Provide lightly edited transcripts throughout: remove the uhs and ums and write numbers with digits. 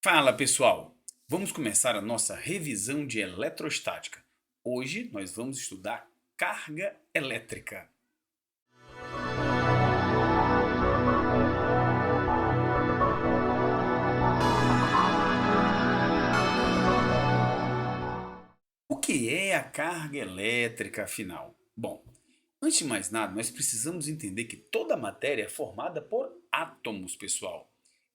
Fala pessoal, vamos começar a nossa revisão de eletrostática. Hoje nós vamos estudar carga elétrica. O que é a carga elétrica afinal? Bom, antes de mais nada, nós precisamos entender que toda matéria é formada por átomos, pessoal.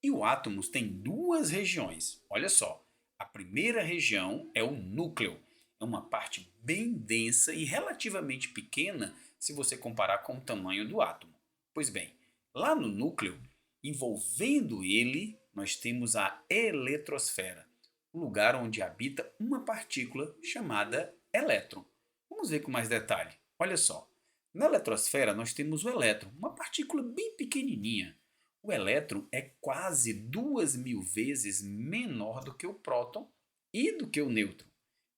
E o átomos tem duas regiões. Olha só, a primeira região é o núcleo. É uma parte bem densa e relativamente pequena se você comparar com o tamanho do átomo. Pois bem, lá no núcleo, envolvendo ele, nós temos a eletrosfera, o lugar onde habita uma partícula chamada elétron. Vamos ver com mais detalhe. Olha só, na eletrosfera nós temos o elétron, uma partícula bem pequenininha. O elétron é quase 2.000 vezes menor do que o próton e do que o nêutron.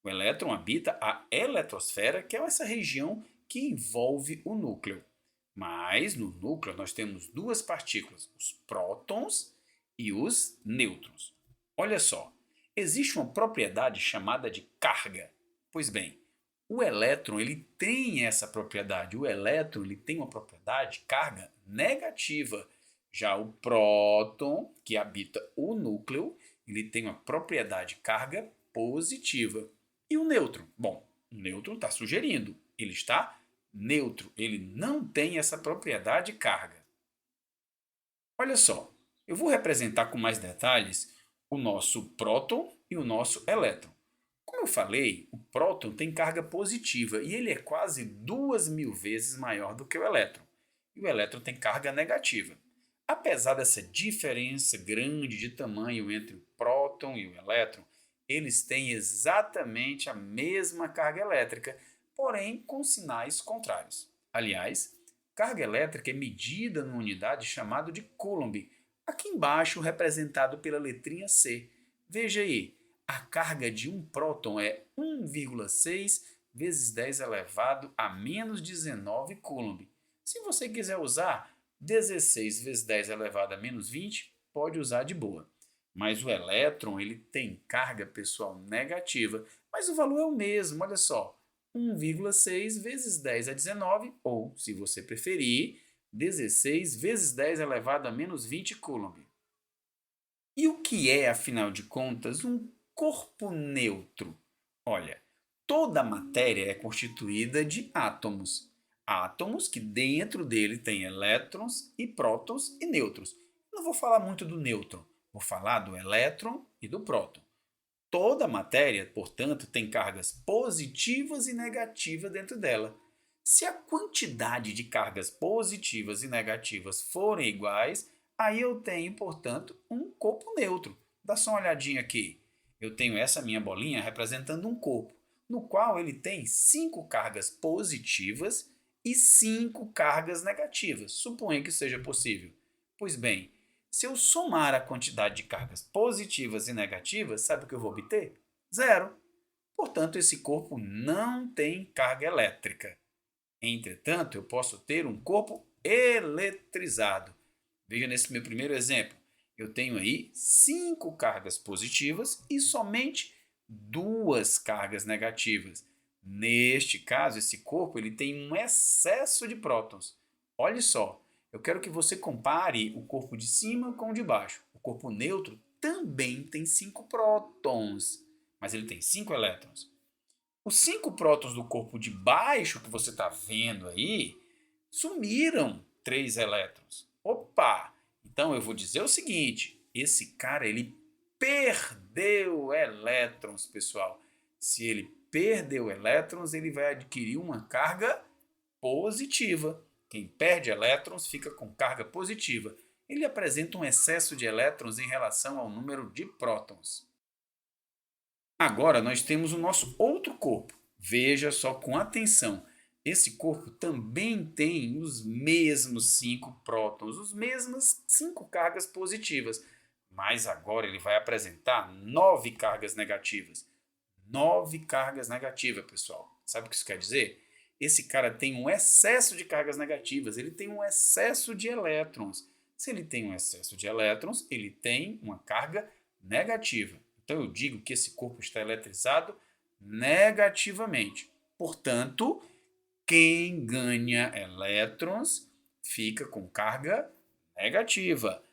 O elétron habita a eletrosfera, que é essa região que envolve o núcleo. Mas no núcleo nós temos duas partículas, os prótons e os nêutrons. Olha só, existe uma propriedade chamada de carga. Pois bem, o elétron ele tem essa propriedade. O elétron ele tem uma propriedade carga negativa. Já o próton, que habita o núcleo, ele tem uma propriedade carga positiva. E o nêutron? Bom, o nêutron está sugerindo, ele está neutro, ele não tem essa propriedade carga. Olha só, eu vou representar com mais detalhes o nosso próton e o nosso elétron. Como eu falei, o próton tem carga positiva e ele é quase 2.000 vezes maior do que o elétron. E o elétron tem carga negativa. Apesar dessa diferença grande de tamanho entre o próton e o elétron, eles têm exatamente a mesma carga elétrica, porém com sinais contrários. Aliás, carga elétrica é medida numa unidade chamada de Coulomb, aqui embaixo representado pela letrinha C. Veja aí, a carga de um próton é 1,6 vezes 10 elevado a menos 19 Coulomb. Se você quiser usar 16 vezes 10 elevado a menos 20, pode usar de boa. Mas o elétron ele tem carga pessoal negativa, mas o valor é o mesmo, olha só. 1,6 vezes 10 a 19, ou, se você preferir, 16 vezes 10 elevado a menos 20 Coulomb. E o que é, afinal de contas, um corpo neutro? Olha, toda a matéria é constituída de átomos. Átomos que dentro dele tem elétrons e prótons e nêutrons. Não vou falar muito do nêutron, vou falar do elétron e do próton. Toda a matéria, portanto, tem cargas positivas e negativas dentro dela. Se a quantidade de cargas positivas e negativas forem iguais, aí eu tenho, portanto, um corpo neutro. Dá só uma olhadinha aqui. Eu tenho essa minha bolinha representando um corpo, no qual ele tem 5 cargas positivas e 5 cargas negativas. Suponha que seja possível. Pois bem, se eu somar a quantidade de cargas positivas e negativas, sabe o que eu vou obter? Zero. Portanto, esse corpo não tem carga elétrica. Entretanto, eu posso ter um corpo eletrizado. Veja nesse meu primeiro exemplo. Eu tenho aí 5 cargas positivas e somente 2 cargas negativas. Neste caso, esse corpo ele tem um excesso de prótons. Olhe só, eu quero que você compare o corpo de cima com o de baixo. O corpo neutro também tem 5 prótons, mas ele tem 5 elétrons. Os 5 prótons do corpo de baixo que você está vendo aí sumiram 3 elétrons. Opa! Então eu vou dizer o seguinte: esse cara ele perdeu elétrons, pessoal. Se ele perdeu elétrons, ele vai adquirir uma carga positiva. Quem perde elétrons fica com carga positiva. Ele apresenta um excesso de elétrons em relação ao número de prótons. Agora nós temos o nosso outro corpo. Veja só com atenção. Esse corpo também tem os mesmos 5 prótons, as mesmas 5 cargas positivas, mas agora ele vai apresentar 9 cargas negativas. 9 cargas negativas, pessoal. Sabe o que isso quer dizer? Esse cara tem um excesso de cargas negativas, ele tem um excesso de elétrons. Se ele tem um excesso de elétrons, ele tem uma carga negativa. Então, eu digo que esse corpo está eletrizado negativamente. Portanto, quem ganha elétrons fica com carga negativa.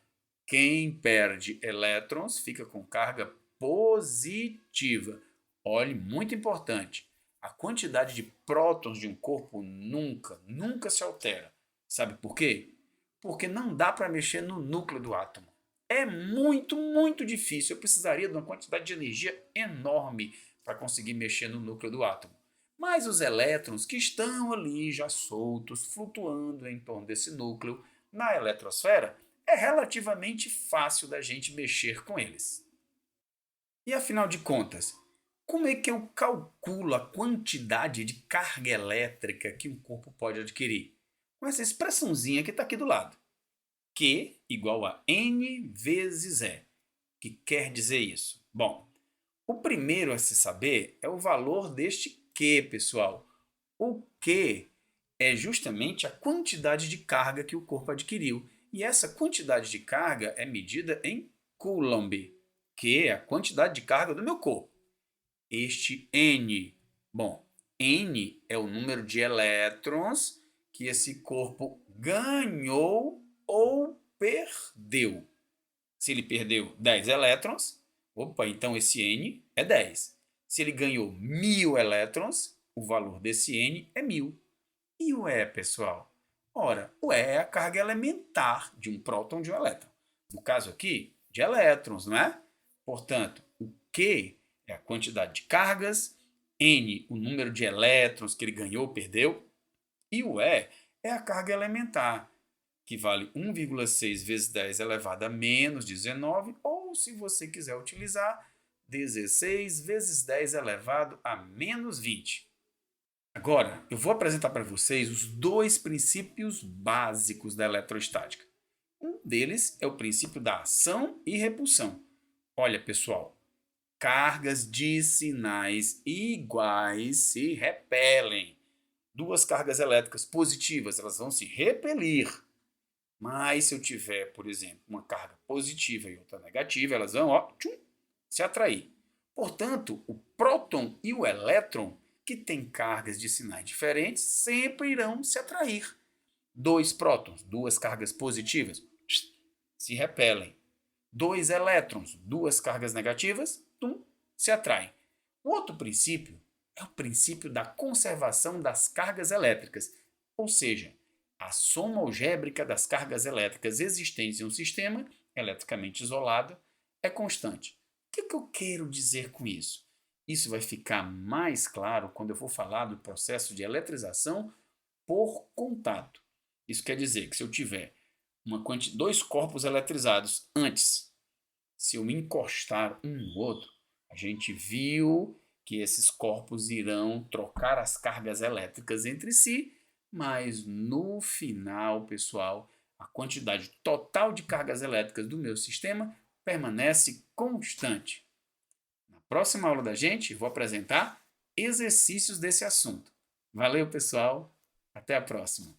Quem perde elétrons fica com carga positiva. Olhe, muito importante. A quantidade de prótons de um corpo nunca se altera. Sabe por quê? Porque não dá para mexer no núcleo do átomo. É muito difícil. Eu precisaria de uma quantidade de energia enorme para conseguir mexer no núcleo do átomo. Mas os elétrons que estão ali já soltos, flutuando em torno desse núcleo, na eletrosfera, é relativamente fácil da gente mexer com eles. E afinal de contas, como é que eu calculo a quantidade de carga elétrica que um corpo pode adquirir? Com essa expressãozinha que está aqui do lado. Q igual a N vezes E. Que quer dizer isso? Bom, o primeiro a se saber é o valor deste Q, pessoal. O Q é justamente a quantidade de carga que o corpo adquiriu. E essa quantidade de carga é medida em Coulomb, que é a quantidade de carga do meu corpo. Este N, bom, N é o número de elétrons que esse corpo ganhou ou perdeu. Se ele perdeu 10 elétrons, então esse N é 10. Se ele ganhou 1000 elétrons, o valor desse N é 1000. E o E, pessoal? Ora, o E é a carga elementar de um próton de um elétron. No caso aqui, de elétrons, não é? Portanto, o Q é a quantidade de cargas, N, o número de elétrons que ele ganhou ou perdeu, e o E é a carga elementar, que vale 1,6 vezes 10 elevado a menos 19, ou, se você quiser utilizar, 16 vezes 10 elevado a menos 20. Agora, eu vou apresentar para vocês os dois princípios básicos da eletrostática. Um deles é o princípio da ação e repulsão. Olha, pessoal, cargas de sinais iguais se repelem. Duas cargas elétricas positivas, elas vão se repelir. Mas se eu tiver, por exemplo, uma carga positiva e outra negativa, elas vão se atrair. Portanto, o próton e o elétron, que têm cargas de sinais diferentes, sempre irão se atrair. Dois prótons, duas cargas positivas, se repelem. Dois elétrons, duas cargas negativas, se atraem. O outro princípio é o princípio da conservação das cargas elétricas, ou seja, a soma algébrica das cargas elétricas existentes em um sistema eletricamente isolado é constante. O que eu quero dizer com isso? Isso vai ficar mais claro quando eu for falar do processo de eletrização por contato. Isso quer dizer que se eu tiver dois corpos eletrizados antes, se eu me encostar um no outro, a gente viu que esses corpos irão trocar as cargas elétricas entre si, mas no final, pessoal, a quantidade total de cargas elétricas do meu sistema permanece constante. Na próxima aula da gente, vou apresentar exercícios desse assunto. Valeu, pessoal. Até a próxima.